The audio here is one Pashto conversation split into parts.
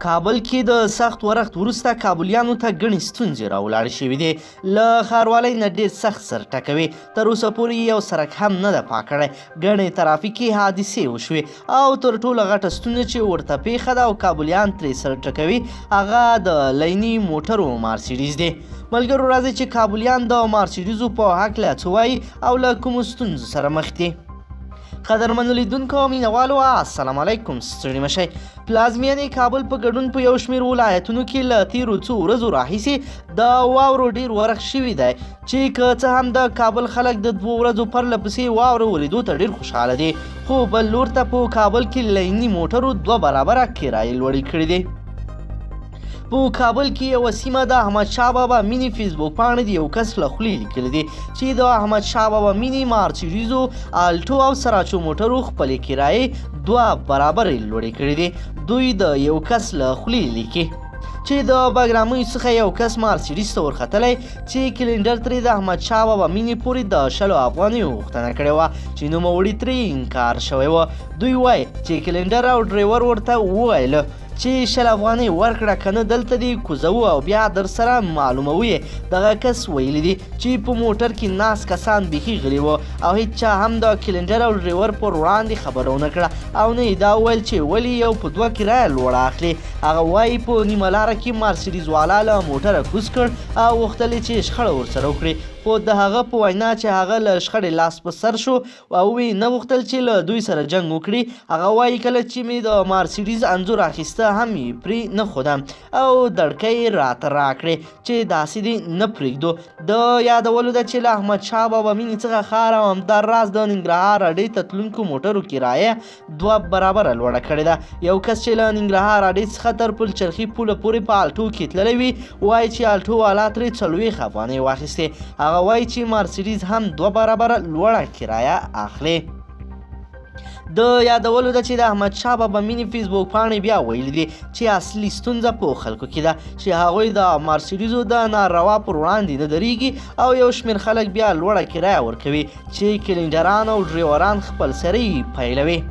کابل کې د سخت ورښت وروسته کابلیانو ته ګڼې ستونزې راولاړې شوې دي. له ښاروالۍ نه ډېر سخت سر ټکوي. تر اوسه پورې یو سړک هم نه ده پاک کړی. ګڼې ترافیکي حادثې وشوې او تر ټولو غټه ستونزه چې ورته پیښه ده او کابلیان ترې سر ټکوي هغه د لیني موټرو مرسیدیز دی. ملګرو راځئ چې کابلیان د مرسیدیزو په هکله څه وایي او له کومو ستونزو سره مخ دي. قدرمنو لیدونکو او مینوالو السلام علیکم. ستړي مه شئ. پلازمینې کابل په ګډون په یو شمېر ولایتونو کې له تیرو څو ورځو راهیسې د واورو ډېر ورښت شوي دی چې که څه هم د کابل خلک د 2 ورځو پرله پسې واوره ولیدو ته ډېر خوشحاله دي، خو بل لور ته په کابل کې لیني موټرو 2 برابره کرایې لوړې کړې دي. په کابل کې یوه سیمه د احمدشاه بابا مینی فیسبوک پاڼې د یو کس له خولې لیکلی دي چې د احمدشاه بابا مینی مرسیدیزو الټو او سراچو موټرو خپلې کرایې 2 برابرې لوړې کړې دي. دوی د یو کس له خولې لیکي چې د بګرامیو څخه یو کس مرسیدیز ته ورختلی چې کلنډر ترې د احمدشاه بابا مینې پورې د 60 افغانیو غوښتنه کړې وه چې نوموړي ترې انکار شوی و. دوی وایي چې کلنډر او ډریور ورته وویل چې 60 افغانۍ ورکړه که نه دلته دې کوزوو او بیا در سره معلوموو یې. دغه کس ویلی دي چې په موټر کې ناست کسان بیخي غلي وو او هیڅ چا هم د کلنډر او ډریور پر وړاندې خبره ونه کړه او نه یې دا وویل چې ولې یو په 2 کرایه لوړه اخلي. هغه وایي په نیمه لاره کې مرسیدیز والا له موټره کوز کړ او غوښتل یې چې شخړه ورسره وکړي، خو د هغه په وینا چې هغه له شخړې لاس په سر شو او ویې نه غوښتل چې له دوی سره جنګ وکړي. هغه وایي کله چې مې د مرسیدیز انځور اخیسته هم یې پرې نه ښودم او دړکۍ راته راکړې چې داسې دې نه پرېږدو. د یادولو ده چې له احمدشاه بابا مینې څخه ښار او همداراز د ننګرهار اډې ته تلونکو موټرو کرایه 2 برابره لوړه کړې ده. یو کس چې له ننګرهار اډې څخه تر پلچرخي پوله پورې په الټو کې تللی وي وایي چې الټو والا ترې 40 افغانۍ واخیستې. هغه وایي چې مرسیدیز هم 2 برابره لوړه کرایه اخلي. د یادولو ده چې د احمدشاه بابا مینی فیسبوک پاڼې بیا ویلي دي چې اصلي ستونزه په خلکو کې ده چې هغوی د مرسیدیزو د ناروا پر وړاندې نه درېږي او یو شمېر خلک بیا لوړه کرایه ورکوي چې کلنډران او ډریوران خپل سری پیلوي.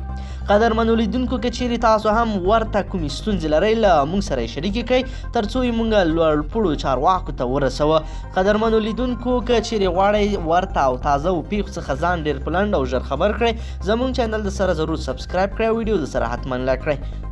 قدرمنو لیدونکو که چیرې تاسو هم ورته کومې ستونزې لرئ له موږ سره یې شریکې کړئ تر څو یې موږ لوړپوړو چارواکو ته ورسوه. قدرمنو لیدونکو که چیرې غواړئ ورته او تازه و پیښو څخه ځان ډېر په لنډ او ژر خبر کړئ زموږ چینل د سره ضرور سبسکرایب کړئ او ویډیو د سره حتما لایک کړئ.